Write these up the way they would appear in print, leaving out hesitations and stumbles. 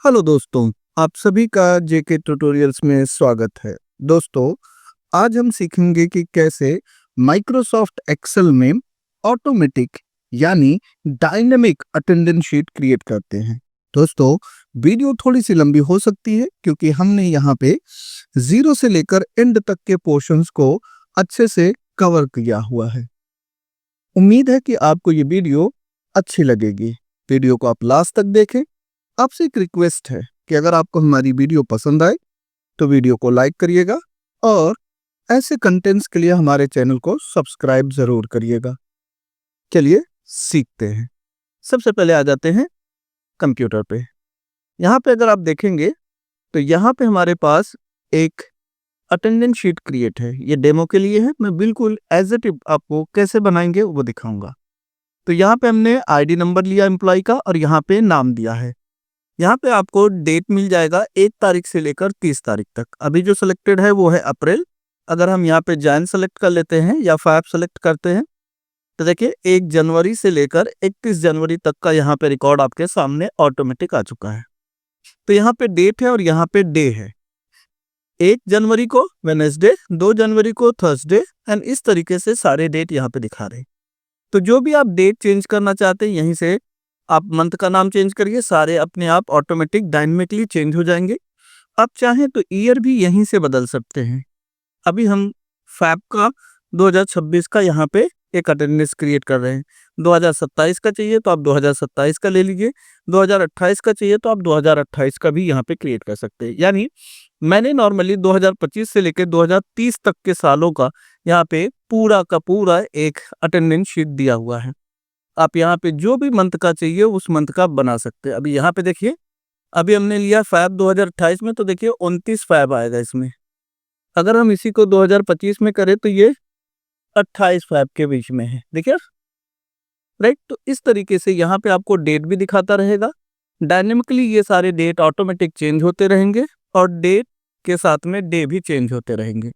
Hello दोस्तों, आप सभी का जेके ट्यूटोरियल्स में स्वागत है। दोस्तों, आज हम सीखेंगे कि कैसे माइक्रोसॉफ्ट एक्सेल में ऑटोमेटिक यानी डायनेमिक अटेंडेंस शीट क्रिएट करते हैं। दोस्तों, वीडियो थोड़ी सी लंबी हो सकती है क्योंकि हमने यहाँ पे जीरो से लेकर एंड तक के पोर्शंस को अच्छे से कवर किया हुआ है। उम्मीद है कि आपको ये वीडियो अच्छी लगेगी। वीडियो को आप लास्ट तक देखें। आपसे एक रिक्वेस्ट है कि अगर आपको हमारी वीडियो पसंद आए तो वीडियो को लाइक करिएगा और ऐसे कंटेंट्स के लिए हमारे चैनल को सब्सक्राइब जरूर करिएगा। चलिए सीखते हैं। सबसे पहले आ जाते हैं कंप्यूटर पे। यहाँ पे अगर आप देखेंगे तो यहाँ पे हमारे पास एक अटेंडेंस शीट क्रिएट है। ये डेमो के लिए है, मैं बिल्कुल एज इट इज आपको कैसे बनाएंगे वो दिखाऊंगा। तो यहाँ पे हमने आईडी नंबर लिया एम्प्लॉय का और यहाँ पे नाम दिया है। यहाँ पे आपको डेट मिल जाएगा 1 तारीख से लेकर 30 तारीख तक। अभी जो सिलेक्टेड है वो है अप्रैल। अगर हम यहाँ पे जैन सेलेक्ट कर लेते हैं या फैब सेलेक्ट करते हैं तो देखिए 1 जनवरी से लेकर 31 जनवरी तक का यहाँ पे रिकॉर्ड आपके सामने ऑटोमेटिक आ चुका है। तो यहाँ पे डेट है और यहाँ पे डे है। 1 जनवरी को वेडनेसडे, 2 जनवरी को थर्सडे एंड इस तरीके से सारे डेट यहाँ पे दिखा रहे हैं। तो जो भी आप डेट चेंज करना चाहते हैं यहीं से आप मंथ का नाम चेंज करिए, सारे अपने आप ऑटोमेटिक डायनेमिकली चेंज हो जाएंगे। आप चाहें तो ईयर भी यहीं से बदल सकते हैं। अभी हम फैब का 2026 का यहाँ पे एक अटेंडेंस क्रिएट कर रहे हैं। 2027 का चाहिए तो आप 2027 का ले लीजिए, 2028 का चाहिए तो आप 2028 का भी यहाँ पे क्रिएट कर सकते हैं। यानी मैंने नॉर्मली 2025 से लेकर 2030 तक के सालों का यहाँ पे पूरा का पूरा एक अटेंडेंस शीट दिया हुआ है। आप यहाँ पे जो भी मंथ का चाहिए उस मंथ का बना सकते हैं। अभी यहाँ पे देखिए, अभी हमने लिया फैब 2028 में, तो देखिए 29 फैब आएगा इसमें। अगर हम इसी को 2025 में करें तो ये 28 फैब के बीच में है, देखिए राइट। तो इस तरीके से यहाँ पे आपको डेट भी दिखाता रहेगा। डायनेमिकली ये सारे डेट ऑटोमेटिक चेंज होते रहेंगे और डेट के साथ में डे भी चेंज होते रहेंगे।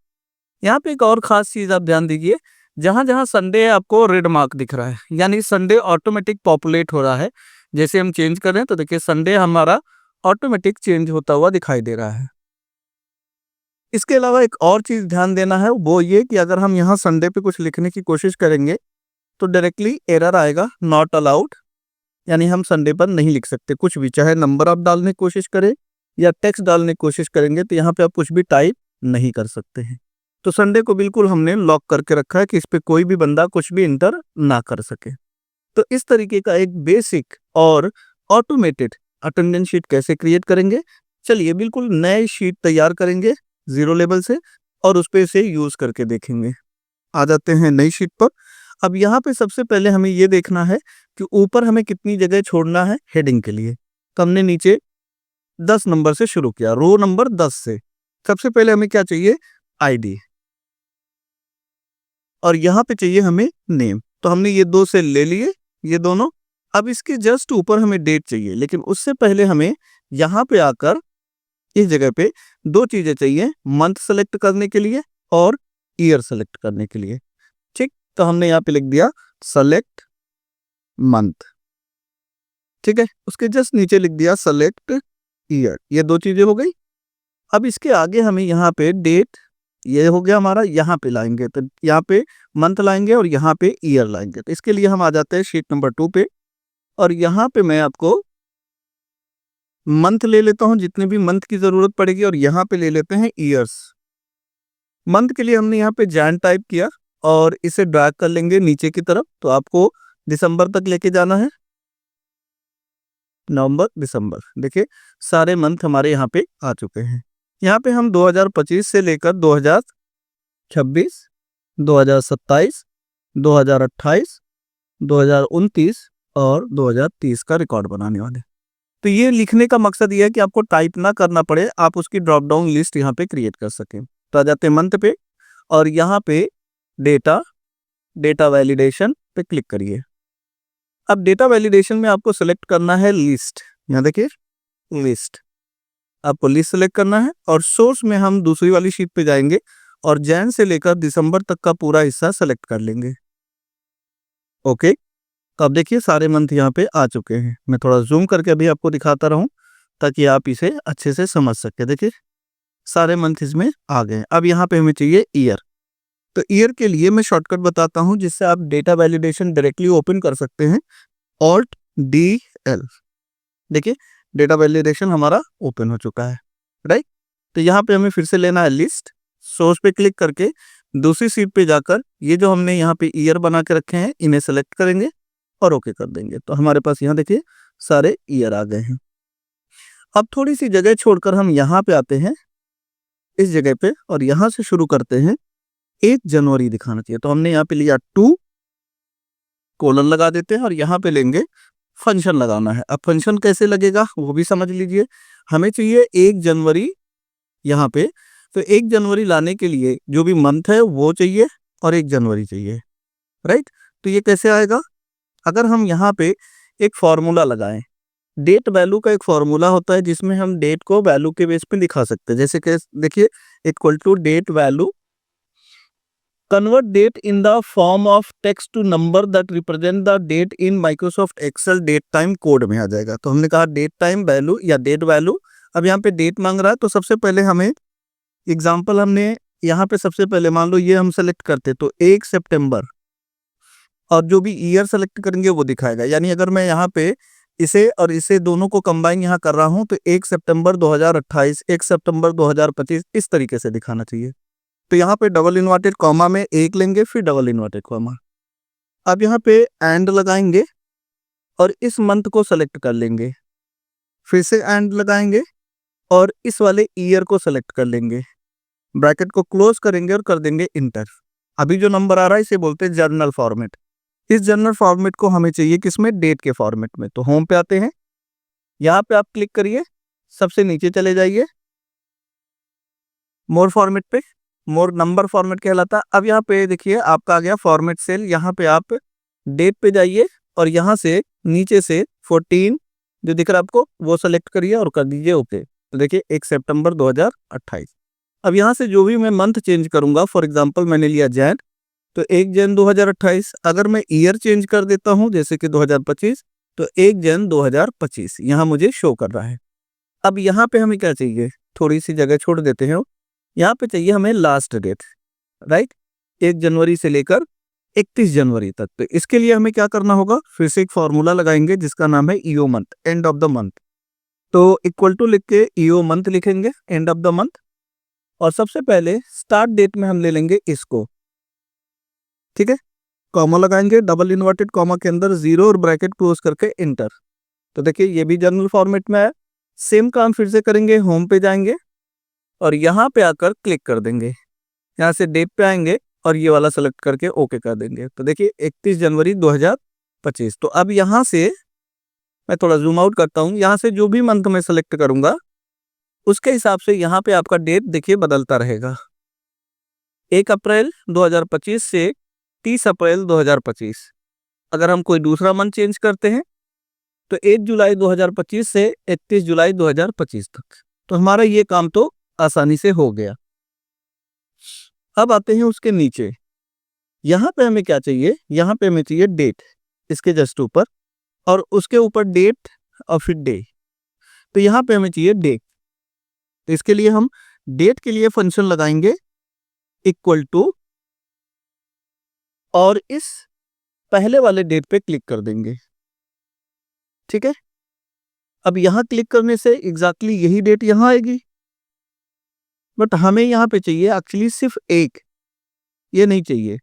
यहाँ पे एक और खास चीज आप ध्यान दीजिए, जहां जहां संडे है आपको रेड मार्क दिख रहा है, यानी संडे ऑटोमेटिक पॉपुलेट हो रहा है। जैसे हम चेंज कर रहे हैं तो देखिए संडे हमारा ऑटोमेटिक चेंज होता हुआ दिखाई दे रहा है। इसके अलावा एक और चीज ध्यान देना है, वो ये कि अगर हम यहाँ संडे पे कुछ लिखने की कोशिश करेंगे तो डायरेक्टली एरर आएगा, नॉट अलाउड, यानी हम संडे पर नहीं लिख सकते कुछ भी। चाहे नंबर आप डालने की कोशिश करें या टेक्स्ट डालने की कोशिश करेंगे तो यहाँ पे आप कुछ भी टाइप नहीं कर सकते हैं। तो संडे को बिल्कुल हमने लॉक करके रखा है कि इस पे कोई भी बंदा कुछ भी इंटर ना कर सके। तो इस तरीके का एक बेसिक और ऑटोमेटेड अटेंडेंस शीट कैसे क्रिएट करेंगे, चलिए बिल्कुल नए शीट तैयार करेंगे जीरो लेवल से और उस पे से यूज करके देखेंगे। आ जाते हैं नई शीट पर। अब यहाँ पे सबसे पहले हमें ये देखना है कि ऊपर हमें कितनी जगह छोड़ना है हेडिंग के लिए। तो हमने नीचे 10 नंबर से शुरू किया, रो नंबर 10 से। सबसे पहले हमें क्या चाहिए, आईडी, और यहाँ पे चाहिए हमें नेम। तो हमने ये 2 से ले लिए ये दोनों। अब इसके जस्ट ऊपर हमें डेट चाहिए, लेकिन उससे पहले हमें यहाँ पे आकर इस जगह पे 2 चीजें चाहिए, मंथ सेलेक्ट करने के लिए और ईयर सेलेक्ट करने के लिए। ठीक, तो हमने यहाँ पे लिख दिया सेलेक्ट मंथ। ठीक है, उसके जस्ट नीचे लिख दिया सेलेक्ट ईयर। ये 2 चीजें हो गई। अब इसके आगे हमें यहाँ पे डेट, ये हो गया हमारा, यहाँ पे लाएंगे तो यहाँ पे मंथ लाएंगे और यहाँ पे ईयर लाएंगे। तो इसके लिए हम आ जाते हैं शीट नंबर 2 पे और यहाँ पे मैं आपको मंथ ले लेता हूँ, जितने भी मंथ की जरूरत पड़ेगी, और यहाँ पे ले लेते हैं ईयर्स। मंथ के लिए हमने यहाँ पे जैन टाइप किया और इसे ड्रैग कर लेंगे नीचे की तरफ। तो आपको दिसंबर तक लेके जाना है, नवंबर दिसंबर। देखिए सारे मंथ हमारे यहाँ पे आ चुके हैं। यहाँ पे हम 2025 से लेकर 2026, 2027, 2028, 2029 और 2030 का रिकॉर्ड बनाने वाले। तो ये लिखने का मकसद ये है कि आपको टाइप ना करना पड़े, आप उसकी ड्रॉप डाउन लिस्ट यहाँ पे क्रिएट कर सकें। तो आ जाते हैं मंथ पे और यहाँ पे डेटा वैलिडेशन पे क्लिक करिए। अब डेटा वैलिडेशन में आपको सेलेक्ट करना है लिस्ट। यहाँ देखिए लिस्ट, आपको लिस्ट सेलेक्ट करना है और सोर्स में हम दूसरी वाली शीट पे जाएंगे और जैन से लेकर दिसंबर तक का पूरा हिस्सा सेलेक्ट कर लेंगे। ओके, तो अब देखिए सारे मंथ यहाँ पे आ चुके हैं। मैं थोड़ा जूम करके अभी आपको दिखाता रहूं ताकि आप इसे अच्छे से समझ सके। देखिए सारे मंथ इसमें आ गए। अब यहाँ पे हमें चाहिए ईयर। तो ईयर के लिए मैं शॉर्टकट बताता हूँ जिससे आप डेटा वैलिडेशन डायरेक्टली ओपन कर सकते हैं। Alt D L. देखिए डेटा वैलिडेशन हमारा ओपन हो चुका है, राइट। तो यहाँ पे हमें फिर से लेना है लिस्ट। सोर्स पे क्लिक करके दूसरी सीट पे जाकर ये जो हमने यहाँ पे ईयर बना के रखे हैं इन्हें सेलेक्ट करेंगे और ओके कर देंगे। तो हमारे पास यहाँ देखिए सारे ईयर आ गए हैं। अब थोड़ी सी जगह छोड़कर हम यहाँ पे आते हैं इस जगह पे और यहाँ से शुरू करते हैं 1 जनवरी दिखाना चाहिए। तो हमने यहाँ पे लिया 2 कोलन लगा देते हैं और यहाँ पे लेंगे फंक्शन लगाना है। अब फंक्शन कैसे लगेगा वो भी समझ लीजिए। हमें चाहिए 1 जनवरी यहाँ पे। तो 1 जनवरी लाने के लिए जो भी मंथ है वो चाहिए और 1 जनवरी चाहिए, राइट। तो ये कैसे आएगा? अगर हम यहाँ पे एक फॉर्मूला लगाएं, डेट वैल्यू का एक फॉर्मूला होता है जिसमें हम डेट को वैल्यू के बेस पे दिखा सकते हैं। जैसे कि देखिए equal to date value convert date in the form of text to number that represent the date in Microsoft Excel date time code में आ जाएगा। तो हमने कहा डेट टाइम वैल्यू या डेट वैल्यू। अब यहाँ पे डेट मांग रहा है तो सबसे पहले हमें एग्जाम्पल हमने यहाँ पे सबसे पहले मान लो ये हम सेलेक्ट करते तो 1 सितंबर और जो भी ईयर सेलेक्ट करेंगे वो दिखाएगा। यानी अगर मैं यहाँ पे इसे और इसे दोनों को कंबाइन यहाँ कर रहा हूँ तो 1 सितंबर 2028, 1 सितंबर 2025 इस तरीके से दिखाना चाहिए। तो यहाँ पे डबल इन्वर्टेड कॉमा में 1 लेंगे फिर डबल इन्वर्टेड कॉमा। अब यहाँ पे एंड लगाएंगे और इस मंथ को सेलेक्ट कर लेंगे, फिर से एंड लगाएंगे और इस वाले ईयर को सेलेक्ट कर लेंगे, ब्रैकेट को क्लोज करेंगे और कर देंगे इंटर। अभी जो नंबर आ रहा है इसे बोलते हैं जर्नल फॉर्मेट। इस जर्नल फॉर्मेट को हमें चाहिए किसमें? डेट के फॉर्मेट में। तो होम पे आते हैं, यहाँ पे आप क्लिक करिए, सबसे नीचे चले जाइए मोर फॉर्मेट पे, मोर नंबर फॉर्मेट कहलाता है। अब यहाँ पे देखिए आपका आ गया फॉर्मेट सेल। यहाँ पे आप डेट पे जाइए और यहाँ से नीचे से 14 जो दिख रहा है आपको वो सेलेक्ट करिए और कर दीजिए ओके। तो देखिए 1 सितंबर 2028। अब यहाँ से जो भी मैं मंथ चेंज करूंगा, फॉर एग्जांपल मैंने लिया जैन, तो 1 जन 2028। अगर मैं ईयर चेंज कर देता हूँ जैसे कि 2025 तो 1 जन 2025 यहाँ मुझे शो कर रहा है। अब यहाँ पे हमें क्या चाहिए? थोड़ी सी जगह छोड़ देते हैं। यहाँ पे चाहिए हमें लास्ट डेट, राइट, 1 जनवरी से लेकर 31 जनवरी तक। तो इसके लिए हमें क्या करना होगा? फिर से एक फॉर्मूला लगाएंगे जिसका नाम है EO month, end of the month. तो इक्वल टू लिख के ईओ मंथ लिखेंगे, एंड ऑफ द मंथ। और सबसे पहले स्टार्ट डेट में हम ले लेंगे इसको, ठीक है। कॉमा लगाएंगे, डबल इन्वर्टेड कॉमा के अंदर 0 और ब्रैकेट क्लोज करके इंटर। तो देखिए ये भी जनरल फॉर्मेट में है। सेम काम फिर से करेंगे, होम पे जाएंगे और यहाँ पे आकर क्लिक कर देंगे। यहाँ से डेट पे आएंगे और ये वाला सेलेक्ट करके ओके कर देंगे। तो देखिए 31 जनवरी 2025। तो अब यहाँ से मैं थोड़ा जूम आउट करता हूँ। यहाँ से जो भी मंथ में सेलेक्ट करूंगा उसके हिसाब से यहाँ पे आपका डेट देखिए बदलता रहेगा। 1 अप्रैल 2025 से 30 अप्रैल 2025। अगर हम कोई दूसरा मंथ चेंज करते हैं तो 1 जुलाई 2025 से 31 जुलाई 2025 तक। तो हमारा ये काम तो आसानी से हो गया। अब आते हैं उसके नीचे, यहाँ पे हमें क्या चाहिए? यहाँ पे हमें चाहिए डेट, इसके जस्ट ऊपर, और उसके ऊपर डेट और फिर डे। तो यहाँ पे हमें चाहिए डेट। तो इसके लिए हम डेट के लिए फंक्शन लगाएंगे इक्वल टू, और इस पहले वाले डेट पे क्लिक कर देंगे, ठीक है। अब यहाँ क्लिक करने से एग्जैक्टली यही डेट यहाँ आएगी, बट हमें यहाँ पे चाहिए एक्चुअली सिर्फ एक, ये नहीं चाहिए।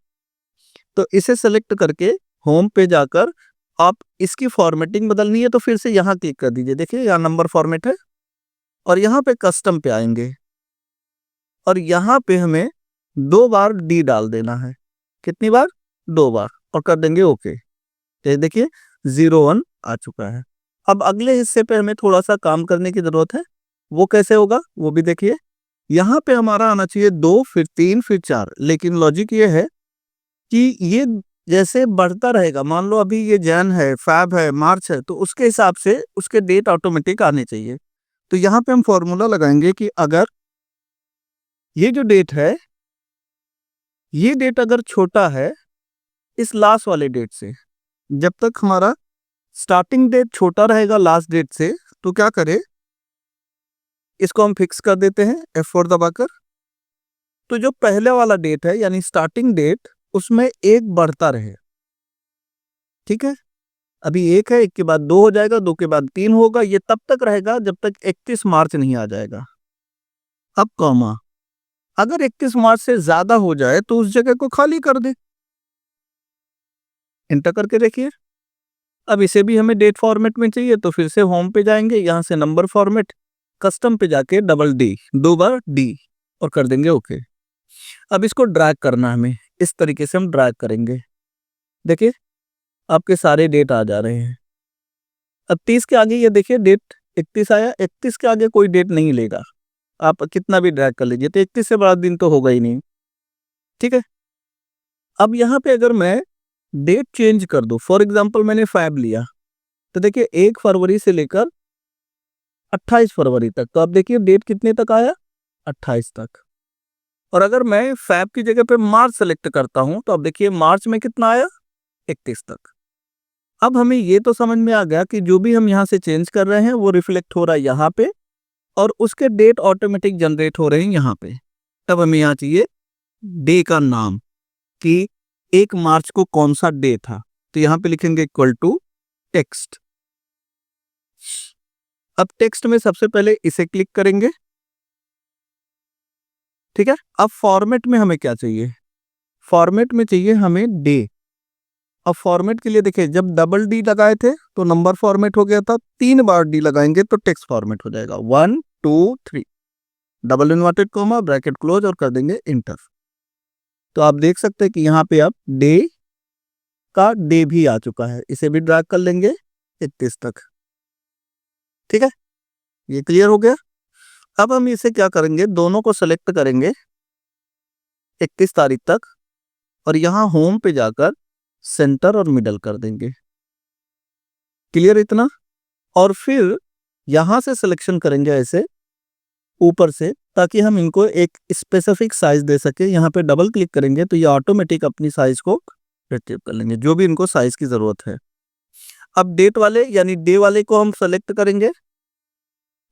तो इसे सेलेक्ट करके होम पे जाकर आप इसकी फॉर्मेटिंग बदलनी है तो फिर से यहाँ क्लिक कर दीजिए। देखिए यहाँ नंबर फॉर्मेट है और यहाँ पे कस्टम पे आएंगे और यहाँ पे हमें 2 बार डी डाल देना है। कितनी बार? 2 बार, और कर देंगे ओके। तो देखिए 01 आ चुका है। अब अगले हिस्से पे हमें थोड़ा सा काम करने की जरूरत है। वो कैसे होगा वो भी देखिए। यहाँ पे हमारा आना चाहिए 2 फिर 3 फिर 4, लेकिन लॉजिक ये है कि ये जैसे बढ़ता रहेगा। मान लो अभी ये जैन है, फैब है, मार्च है, तो उसके हिसाब से उसके डेट ऑटोमेटिक आने चाहिए। तो यहाँ पे हम फॉर्मूला लगाएंगे कि अगर ये जो डेट है, ये डेट अगर छोटा है इस लास्ट वाले डेट से, जब तक हमारा स्टार्टिंग डेट छोटा रहेगा लास्ट डेट से, तो क्या करे? इसको हम फिक्स कर देते हैं F4 दबाकर। तो जो पहले वाला डेट है यानी स्टार्टिंग डेट, उसमें एक बढ़ता रहे। ठीक है, अभी एक है, एक के बाद दो हो जाएगा, दो के बाद तीन होगा, ये तब तक रहेगा जब तक 31 मार्च नहीं आ जाएगा। अब कॉमा, अगर 31 मार्च से ज्यादा हो जाए तो उस जगह को खाली कर दे। एंटर करके देखिए। अब इसे भी हमें डेट फॉर्मेट में चाहिए, तो फिर से होम पे जाएंगे, यहां से नंबर फॉर्मेट, कस्टम पे जाके डबल डी, 2 बार डी, और कर देंगे ओके। अब इसको ड्रैग करना है हमें, इस तरीके से हम ड्रैग करेंगे। देखिए आपके सारे डेट आ जा रहे हैं। अब 30 के आगे ये देखिए डेट 31 आया, 31 के आगे कोई डेट नहीं लेगा, आप कितना भी ड्रैग कर लीजिए, तो 31 से बड़ा दिन तो होगा ही नहीं। ठीक है, अब यहाँ पे अगर मैं डेट चेंज कर दूं, फॉर एग्जांपल मैंने फैब लिया, तो देखिए 1 फरवरी से लेकर 28 फरवरी तक, तो अब देखिए डेट कितने तक आया, 28 तक। और अगर मैं फैब की जगह पे मार्च सेलेक्ट करता हूं, तो अब देखिए मार्च में कितना आया, 31 तक। अब हमें ये तो समझ में आ गया कि जो भी हम यहाँ से चेंज कर रहे हैं वो रिफ्लेक्ट हो रहा है यहाँ पे, और उसके डेट ऑटोमेटिक जनरेट हो रहे हैं यहाँ पे। तब हमें यहाँ चाहिए डे का नाम, कि 1 मार्च को कौन सा डे था, तो यहाँ पे लिखेंगे इक्वल टू टेक्स्ट। अब टेक्स्ट में सबसे पहले इसे क्लिक करेंगे। ठीक है, अब फॉर्मेट में हमें क्या चाहिए, फॉर्मेट में चाहिए हमें डे। अब फॉर्मेट के लिए देखिए, जब डबल डी लगाए थे तो नंबर फॉर्मेट हो गया था, 3 बार डी लगाएंगे तो टेक्स्ट फॉर्मेट हो जाएगा, 1 2 3, double inverted coma, bracket close, और कर देंगे इंटर। तो आप देख सकते हैं कि यहाँ पे अब डे का डे भी आ चुका है। इसे भी ड्रैग कर लेंगे 31 तक। ठीक है, ये क्लियर हो गया। अब हम इसे क्या करेंगे, दोनों को सेलेक्ट करेंगे 31 तारीख तक, और यहाँ होम पे जाकर सेंटर और मिडल कर देंगे। क्लियर इतना। और फिर यहां से सिलेक्शन करेंगे ऐसे ऊपर से, ताकि हम इनको एक स्पेसिफिक साइज दे सके। यहाँ पे डबल क्लिक करेंगे तो ये ऑटोमेटिक अपनी साइज को रिट्रीव कर लेंगे, जो भी इनको साइज की जरूरत है। अब डेट वाले यानी डे वाले को हम सेलेक्ट करेंगे,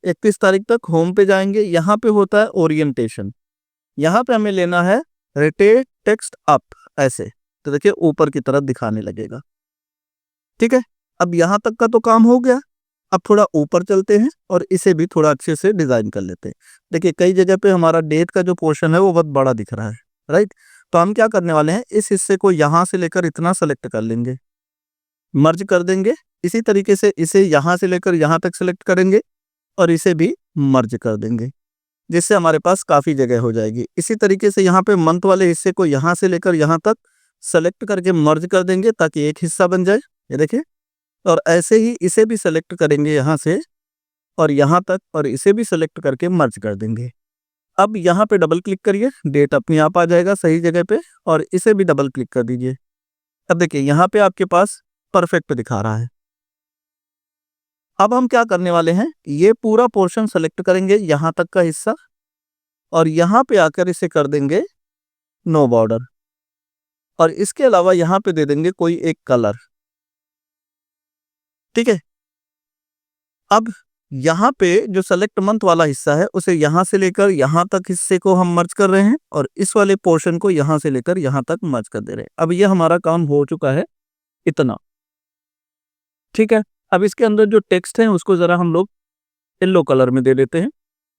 31 तारीख तक होम पे जाएंगे, यहाँ पे होता है ओरिएंटेशन, यहाँ पे हमें लेना है रोटेट टेक्स्ट अप, ऐसे, तो देखिए ऊपर की तरफ दिखाने लगेगा। ठीक है, अब यहाँ तक का तो काम हो गया। अब थोड़ा ऊपर चलते हैं और इसे भी थोड़ा अच्छे से डिजाइन कर लेते हैं। देखिए कई जगह पे हमारा डेट का जो पोर्शन है वो बहुत बड़ा दिख रहा है, राइट। तो हम क्या करने वाले हैं, इस हिस्से को यहाँ से लेकर इतना सेलेक्ट कर लेंगे, मर्ज कर देंगे। इसी तरीके से इसे यहाँ से लेकर यहाँ तक सेलेक्ट करेंगे और इसे भी मर्ज कर देंगे, जिससे हमारे पास काफी जगह हो जाएगी। इसी तरीके से यहाँ पे मंथ वाले हिस्से को यहाँ से लेकर यहाँ तक सेलेक्ट करके मर्ज कर देंगे, ताकि एक हिस्सा बन जाए। ये देखिए, और ऐसे ही इसे भी सेलेक्ट करेंगे यहाँ से और यहाँ तक, और इसे भी सेलेक्ट करके मर्ज कर देंगे। अब यहाँ पे डबल क्लिक करिए, डेट अपने आप आ जाएगा सही जगह पे, और इसे भी डबल क्लिक कर दीजिए। अब देखिए यहाँ पे आपके पास परफेक्ट दिखा रहा है। अब हम क्या करने वाले हैं, ये पूरा पोर्शन सेलेक्ट करेंगे, यहाँ तक का हिस्सा, और यहाँ पे आकर इसे कर देंगे नो बॉर्डर, और इसके अलावा यहाँ पे दे देंगे कोई एक कलर। ठीक है, अब यहाँ पे जो सेलेक्ट मंथ वाला हिस्सा है उसे यहाँ से लेकर यहाँ तक हिस्से को हम मर्ज कर रहे हैं, और इस वाले पोर्शन को यहाँ से लेकर यहाँ तक मर्ज कर दे रहे हैं। अब ये हमारा काम हो चुका है इतना। ठीक है, अब इसके अंदर जो टेक्स्ट है उसको जरा हम लोग येलो कलर में दे देते हैं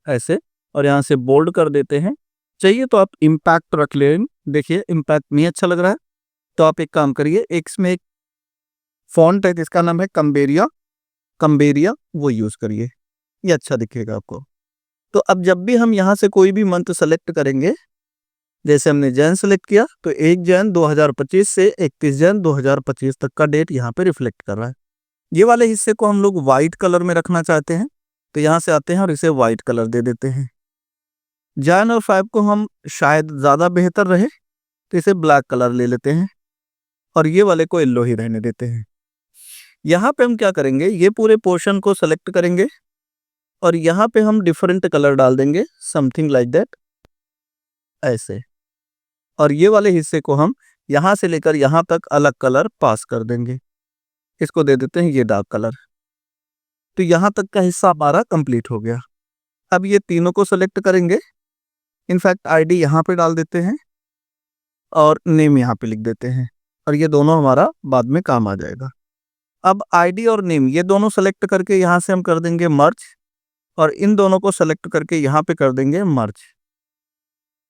ऐसे, और यहाँ से बोल्ड कर देते हैं। चाहिए तो आप इम्पैक्ट रख लें, देखिए इम्पैक्ट नहीं अच्छा लग रहा है तो आप एक काम करिए, इसमें एक फॉन्ट है जिसका नाम है कंबेरिया, वो यूज करिए, ये अच्छा दिखेगा आपको। तो अब जब भी हम यहाँ से कोई भी मंथ सेलेक्ट करेंगे, जैसे हमने जैन सेलेक्ट किया, तो 1 जैन 2025 से 31 जैन 2025 तक का डेट यहाँ पे रिफ्लेक्ट कर रहा है। ये वाले हिस्से को हम लोग व्हाइट कलर में रखना चाहते हैं, तो यहाँ से आते हैं और इसे व्हाइट कलर दे देते हैं। जैन और 5 को हम शायद ज़्यादा बेहतर रहे तो इसे ब्लैक कलर ले लेते हैं, और ये वाले को येलो ही रहने देते हैं। यहाँ पे हम क्या करेंगे, ये पूरे पोर्शन को सेलेक्ट करेंगे और यहाँ पे हम डिफरेंट कलर डाल देंगे, समथिंग लाइक दैट, ऐसे। और ये वाले हिस्से को हम यहाँ से लेकर यहाँ तक अलग कलर पास कर देंगे, इसको दे देते हैं ये डार्क कलर। तो यहाँ तक का हिस्सा हमारा कंप्लीट हो गया। अब ये तीनों को सेलेक्ट करेंगे, इनफैक्ट आईडी यहाँ पे डाल देते हैं और नेम यहाँ पे लिख देते हैं, और ये दोनों हमारा बाद में काम आ जाएगा। अब आईडी और नेम ये दोनों सेलेक्ट करके यहाँ से हम कर देंगे मर्ज, और इन दोनों को सेलेक्ट करके यहाँ पे कर देंगे मर्ज।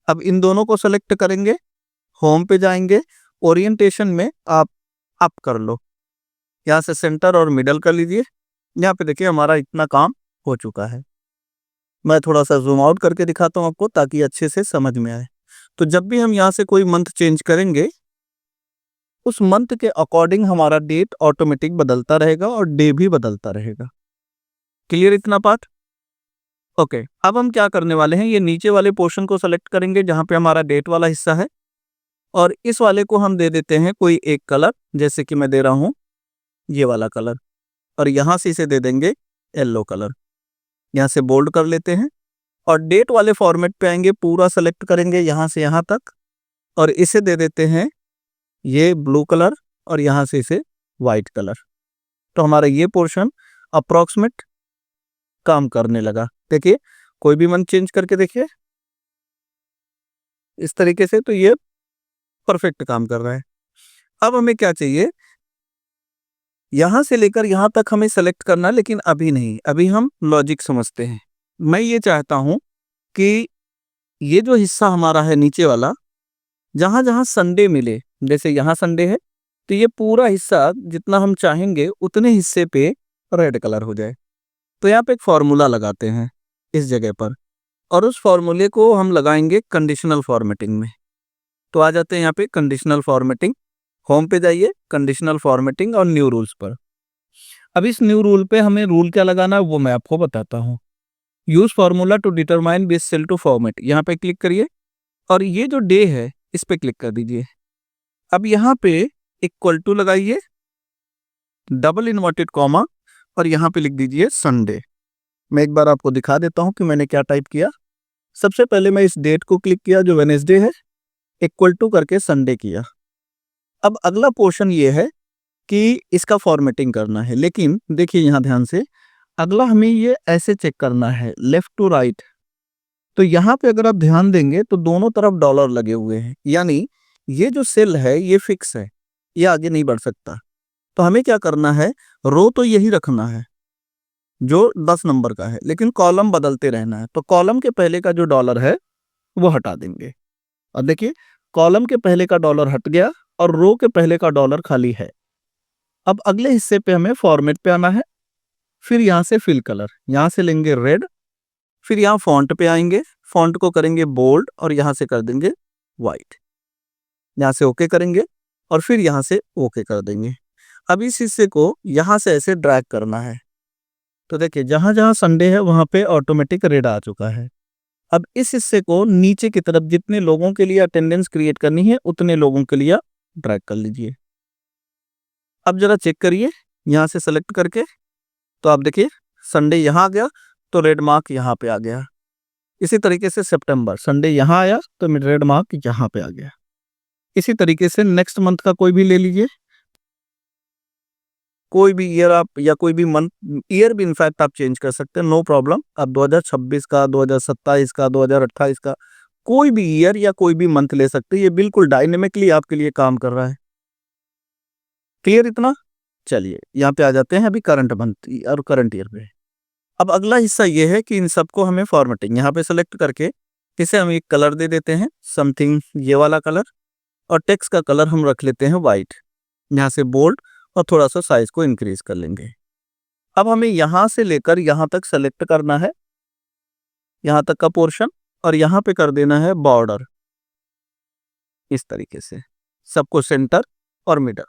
अब इन दोनों को सेलेक्ट करेंगे, होम पे जाएंगे, ओरिएंटेशन में आप अप कर लो, यहाँ से सेंटर और मिडल कर लीजिए। यहाँ पे देखिए हमारा इतना काम हो चुका है। मैं थोड़ा सा जूम आउट करके दिखाता हूँ आपको ताकि अच्छे से समझ में आए। तो जब भी हम यहाँ से कोई मंथ चेंज करेंगे, उस मंथ के अकॉर्डिंग हमारा डेट ऑटोमेटिक बदलता रहेगा और डे भी बदलता रहेगा। क्लियर इतना पार्ट? ओके, अब हम क्या करने वाले हैं, ये नीचे वाले पोर्शन को सेलेक्ट करेंगे जहाँ पे हमारा डेट वाला हिस्सा है, और इस वाले को हम दे देते हैं कोई एक कलर, जैसे कि मैं दे रहा हूँ ये वाला कलर, और यहाँ से इसे दे देंगे येलो कलर। यहाँ से बोल्ड कर लेते हैं और डेट वाले फॉर्मेट पे आएंगे, पूरा सेलेक्ट करेंगे यहाँ से यहाँ तक, और इसे दे देते हैं ये ब्लू कलर, और यहाँ से इसे वाइट कलर। तो हमारा ये पोर्शन अप्रॉक्सीमेट काम करने लगा। देखिए कोई भी मंथ चेंज करके देखिए इस तरीके से, तो ये परफेक्ट काम कर रहा है। अब हमें क्या चाहिए, यहां से लेकर यहां तक हमें सेलेक्ट करना, लेकिन अभी नहीं, अभी हम लॉजिक समझते हैं। मैं ये चाहता हूं कि ये जो हिस्सा हमारा है नीचे वाला, जहां जहां संडे मिले, जैसे यहां संडे है तो ये पूरा हिस्सा जितना हम चाहेंगे उतने हिस्से पे रेड कलर हो जाए। तो यहाँ पे एक फॉर्मूला लगाते हैं इस जगह पर, और उस फॉर्मूले को हम लगाएंगे कंडीशनल फॉर्मेटिंग में। तो आ जाते हैं यहाँ पे कंडीशनल फॉर्मेटिंग, होम पे जाइए, कंडीशनल फॉर्मेटिंग और न्यू रूल्स पर। अब इस न्यू रूल पे हमें रूल क्या लगाना है वो मैं आपको बताता हूँ। Use formula to determine base cell to format, यहाँ पे क्लिक करिए और ये जो डे है इस पे क्लिक कर दीजिए। अब यहाँ पे इक्वल टू लगाइए, डबल इन्वर्टेड कॉमा, और यहाँ पे लिख दीजिए संडे। मैं एक बार आपको दिखा देता हूँ कि मैंने क्या टाइप किया। सबसे पहले मैं इस डेट को क्लिक किया जो वेडनेसडे है, इक्वल टू करके संडे किया। अब अगला पोर्शन ये है कि इसका फॉर्मेटिंग करना है, लेकिन देखिए यहाँ ध्यान से, अगला हमें ये ऐसे चेक करना है लेफ्ट टू राइट। तो यहाँ पे अगर आप ध्यान देंगे तो दोनों तरफ डॉलर लगे हुए हैं, यानी ये जो सेल है ये फिक्स है, ये आगे नहीं बढ़ सकता। तो हमें क्या करना है, रो तो यही रखना है जो 10 नंबर का है, लेकिन कॉलम बदलते रहना है। तो कॉलम के पहले का जो डॉलर है वो हटा देंगे, और देखिए कॉलम के पहले का डॉलर हट गया और रो के पहले का डॉलर खाली है। अब अगले हिस्से पे हमें फॉर्मेट पे आना है, फिर यहाँ से फिल कलर, यहाँ से लेंगे रेड, फिर यहाँ फॉन्ट पे आएंगे, फॉन्ट को करेंगे बोल्ड और यहाँ से कर देंगे वाइट। यहाँ से ओके करेंगे और फिर यहाँ से ओके कर देंगे। अब इस हिस्से को यहाँ से ऐसे ड्रैग करना है। तो देखिए जहाँ जहाँ संडे है वहाँ पे ऑटोमेटिक रेड आ चुका है। अब इस हिस्से को नीचे की तरफ जितने लोगों के लिए अटेंडेंस क्रिएट करनी है उतने लोगों के लिए ड्रैग कर लीजिए। अब जरा चेक करिए यहाँ से सेलेक्ट करके, तो आप देखिए संडे यहाँ आ गया तो रेड मार्क यहाँ पे आ गया। इसी तरीके से सितंबर, संडे यहाँ आया तो रेड मार्क यहाँ पे आ गया। इसी तरीके से नेक्स्ट मंथ का कोई भी ले लीजिए, कोई भी ईयर आप या कोई भी मंथ, ईयर भी इनफैक्ट आप चेंज कर सकते हैं, नो प्रॉब्लम। आप 2026 का, 2027 का, 2028 का कोई भी ईयर या कोई भी मंथ ले सकते हैं। ये बिल्कुल डायनेमिकली आपके लिए काम कर रहा है। क्लियर इतना? चलिए यहाँ पे आ जाते हैं अभी करंट मंथ और करंट ईयर पे। अब अगला हिस्सा ये है कि इन सबको हमें फॉर्मेटिंग, यहाँ पे सेलेक्ट करके इसे हम एक कलर दे देते हैं, समथिंग ये वाला कलर, और टेक्स्ट का कलर हम रख लेते हैं वाइट। यहाँ से बोल्ड और थोड़ा सा साइज को इंक्रीज कर लेंगे। अब हमें यहाँ से लेकर यहाँ तक सेलेक्ट करना है, यहाँ तक का पोर्शन, और यहाँ पे कर देना है बॉर्डर इस तरीके से, सबको सेंटर और मिडल।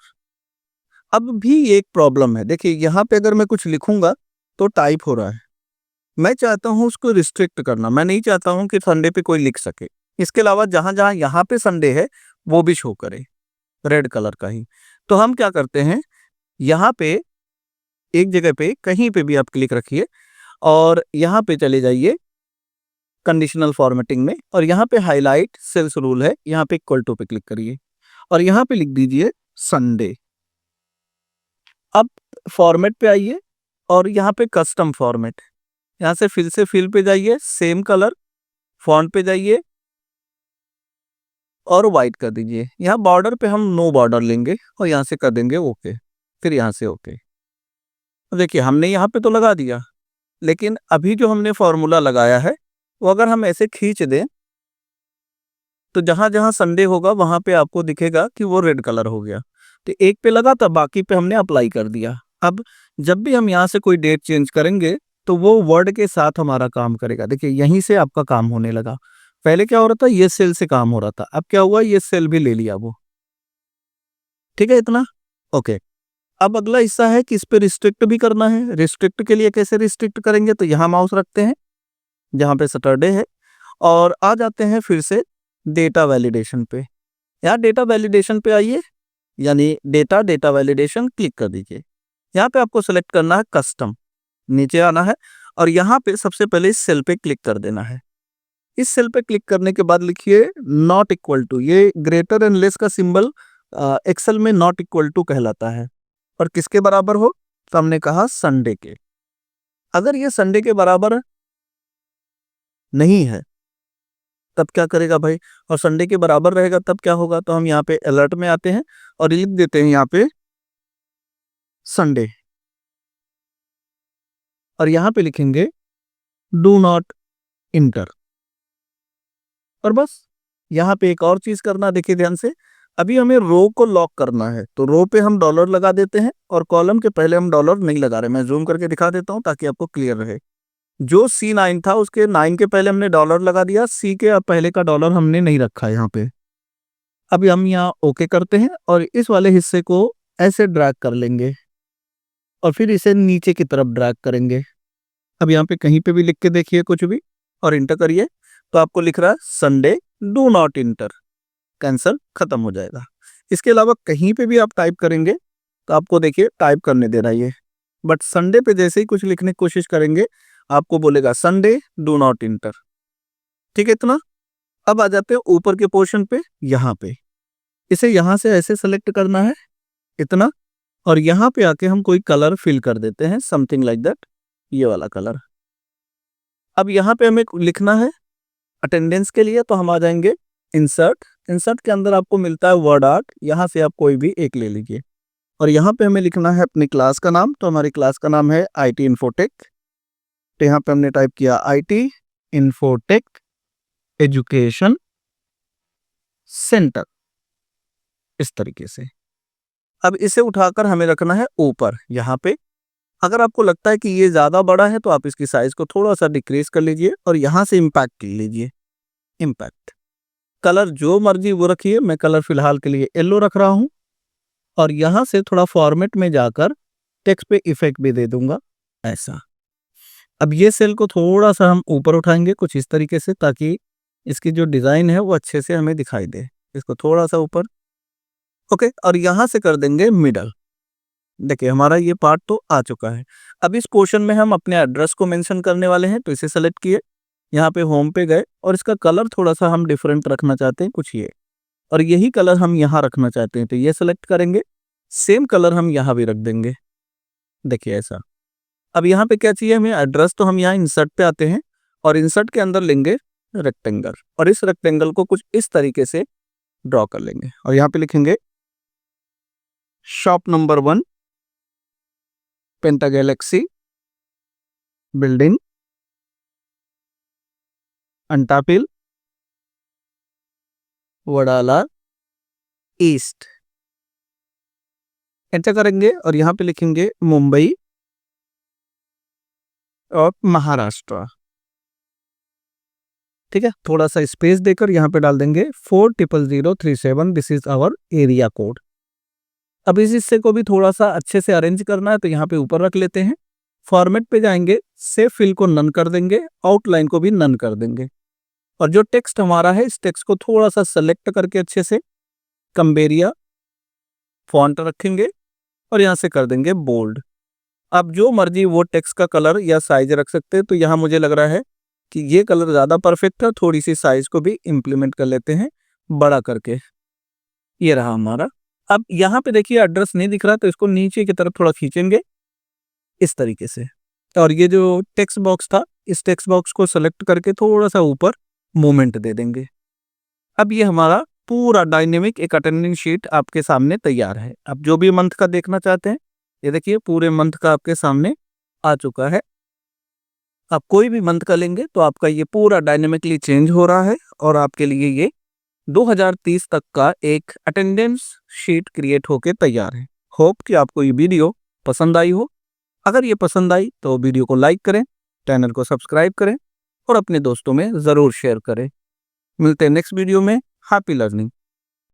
अब भी एक प्रॉब्लम है, देखिए यहाँ पे अगर मैं कुछ लिखूंगा तो टाइप हो रहा है। मैं चाहता हूँ उसको रिस्ट्रिक्ट करना, मैं नहीं चाहता हूँ कि संडे पे कोई लिख सके। इसके अलावा जहां जहां यहाँ पे संडे है वो भी शो करे रेड कलर का ही। तो हम क्या करते हैं, यहाँ पे एक जगह पे कहीं पे भी आप क्लिक रखिए और यहाँ पे चले जाइए कंडीशनल फॉर्मेटिंग में, और यहाँ पे हाईलाइट सेल्स रूल है, यहाँ पे इक्वल टू पे क्लिक करिए और यहाँ पे लिख दीजिए संडे। अब फॉर्मेट पे आइए और यहाँ पे कस्टम फॉर्मेट, यहाँ से फिर से फिल पे जाइए, सेम कलर, फॉन्ट पे जाइए और वाइट कर दीजिए। यहाँ बॉर्डर पे हम नो बॉर्डर लेंगे और यहाँ से कर देंगे ओके, फिर यहाँ से ओके। देखिए हमने यहाँ पे तो लगा दिया, लेकिन अभी जो हमने फॉर्मूला लगाया है वो अगर हम ऐसे खींच दें तो जहां जहां संडे होगा वहां पे आपको दिखेगा कि वो रेड कलर हो गया। तो एक पे लगा था, बाकी पे हमने अप्लाई कर दिया। अब जब भी हम यहाँ से कोई डेट चेंज करेंगे तो वो वर्ड के साथ हमारा काम करेगा। देखिए यहीं से आपका काम होने लगा। पहले क्या हो रहा था, ये सेल से काम हो रहा था, अब क्या हुआ, ये सेल भी ले लिया वो। ठीक है इतना, ओके। अब अगला हिस्सा है कि इस पे रिस्ट्रिक्ट भी करना है। रिस्ट्रिक्ट के लिए कैसे रिस्ट्रिक्ट करेंगे, तो यहाँ माउस रखते हैं जहाँ पे सैटरडे है और आ जाते हैं फिर से डेटा वैलिडेशन पे। यहाँ डेटा वैलिडेशन पे आइए, यानी डेटा वैलिडेशन क्लिक कर दीजिए। यहाँ पे आपको सेलेक्ट करना है कस्टम, नीचे आना है और यहाँ पे सबसे पहले इस सेल पे क्लिक कर देना है। इस सेल पे क्लिक करने के बाद लिखिए नॉट इक्वल टू, ये ग्रेटर एंड लेस का सिंबल एक्सेल में नॉट इक्वल टू कहलाता है। और किसके बराबर हो, तो हमने कहा संडे के। अगर ये संडे के बराबर नहीं है तब क्या करेगा भाई, और संडे के बराबर रहेगा तब क्या होगा, तो हम यहाँ पे अलर्ट में आते हैं और लिख देते हैं यहाँ पे संडे और यहाँ पे लिखेंगे डू नॉट इंटर। और बस यहाँ पे एक और चीज करना, देखिए ध्यान से, अभी हमें रो को लॉक करना है तो रो पे हम डॉलर लगा देते हैं और कॉलम के पहले हम डॉलर नहीं लगा रहे। मैं जूम करके दिखा देता हूँ ताकि आपको क्लियर रहे। जो C9 था उसके 9 के पहले हमने डॉलर लगा दिया, सी के अब पहले का डॉलर हमने नहीं रखा यहाँ पे। अभी हम यहाँ ओके करते हैं और इस वाले हिस्से को ऐसे ड्रैग कर लेंगे और फिर इसे नीचे की तरफ ड्रैग करेंगे। अब यहाँ पे कहीं पे भी लिख के देखिए कुछ भी और इंटर करिए तो आपको लिख रहा है Sunday do not inter, cancel, खत्म हो जाएगा। इसके अलावा कहीं पे भी आप टाइप करेंगे तो आपको देखिए टाइप करने दे रहा है ये, बट संडे पे जैसे ही कुछ लिखने की कोशिश करेंगे आपको बोलेगा संडे डू नॉट इंटर। ठीक है इतना। अब आ जाते हैं ऊपर के पोर्शन पे, यहाँ पे इसे यहाँ से ऐसे सेलेक्ट करना है इतना, और यहाँ पे आके हम कोई कलर फिल कर देते हैं, समथिंग लाइक दैट, ये वाला कलर। अब यहाँ पे हमें लिखना है अटेंडेंस के लिए, तो हम आ जाएंगे इंसर्ट। इंसर्ट के अंदर आपको मिलता है वर्ड आर्ट, यहाँ से आप कोई भी एक ले लीजिए और यहाँ पे हमें लिखना है अपनी क्लास का नाम। तो हमारी क्लास का नाम है IT इन्फोटेक। तो यहाँ पे हमने टाइप किया IT इन्फोटेक एजुकेशन सेंटर, इस तरीके से। अब इसे उठाकर हमें रखना है ऊपर यहाँ पे। अगर आपको लगता है कि ये ज्यादा बड़ा है तो आप इसकी साइज को थोड़ा सा डिक्रीज कर लीजिए और यहाँ से इम्पैक्ट ले लीजिए। इम्पैक्ट कलर जो मर्जी वो रखिए, मैं कलर फिलहाल के लिए येलो रख रहा हूं और यहाँ से थोड़ा फॉर्मेट में जाकर टेक्स्ट पे इफेक्ट भी दे दूंगा ऐसा। अब ये सेल को थोड़ा सा हम ऊपर उठाएंगे कुछ इस तरीके से ताकि इसकी जो डिजाइन है वो अच्छे से हमें दिखाई दे। इसको थोड़ा सा ऊपर, ओके, और यहाँ से कर देंगे मिडल। देखिए हमारा ये पार्ट तो आ चुका है। अब इस क्वेश्चन में हम अपने एड्रेस को मेंशन करने वाले हैं, तो इसे सेलेक्ट किए, यहाँ पे होम पे गए और इसका कलर थोड़ा सा हम डिफरेंट रखना चाहते हैं कुछ ये, और यही कलर हम यहाँ रखना चाहते हैं तो ये सेलेक्ट करेंगे। सेम कलर हम यहाँ भी रख देंगे, देखिए ऐसा। अब यहाँ पे क्या चाहिए हमें, एड्रेस, तो हम यहाँ इंसर्ट पे आते हैं और इंसर्ट के अंदर लेंगे रेक्टेंगल और इस रेक्टेंगल को कुछ इस तरीके से ड्रॉ कर लेंगे और यहाँ पे लिखेंगे shop number 1 penta galaxy building Antop Hill Wadala east. Enter करेंगे और यहाँ पे लिखेंगे मुंबई और महाराष्ट्र। ठीक है, थोड़ा सा स्पेस देकर यहाँ पे डाल देंगे 400037, this is our area code. अब इस हिस्से को भी थोड़ा सा अच्छे से अरेंज करना है तो यहाँ पे ऊपर रख लेते हैं। फॉर्मेट पे जाएंगे, सेव फिल को नन कर देंगे, आउटलाइन को भी नन कर देंगे और जो टेक्स्ट हमारा है इस टेक्स्ट को थोड़ा सा सेलेक्ट करके अच्छे से कंबेरिया फॉन्ट रखेंगे और यहाँ से कर देंगे बोल्ड। आप जो मर्जी वो टेक्स्ट का कलर या साइज रख सकते हैं, तो यहाँ मुझे लग रहा है कि ये कलर ज़्यादा परफेक्ट है, थोड़ी सी साइज को भी इम्प्लीमेंट कर लेते हैं बड़ा करके। ये रहा हमारा। अब यहाँ पे देखिए एड्रेस नहीं दिख रहा तो इसको नीचे की तरफ थोड़ा खींचेंगे इस तरीके से, और ये जो टेक्स्ट बॉक्स था, इस टेक्स्ट बॉक्स को सेलेक्ट करके थोड़ा सा ऊपर मूवमेंट दे देंगे। अब ये हमारा पूरा डायनेमिक एक अटेंडिंग शीट आपके सामने तैयार है। अब जो भी मंथ का देखना चाहते हैं, ये देखिए पूरे मंथ का आपके सामने आ चुका है। आप कोई भी मंथ का लेंगे तो आपका ये पूरा डायनेमिकली चेंज हो रहा है और आपके लिए ये 2030 तक का एक अटेंडेंस शीट क्रिएट होके तैयार है। होप कि आपको ये वीडियो पसंद आई हो। अगर ये पसंद आई तो वीडियो को लाइक करें, चैनल को सब्सक्राइब करें और अपने दोस्तों में ज़रूर शेयर करें। मिलते हैं नेक्स्ट वीडियो में। Happy learning.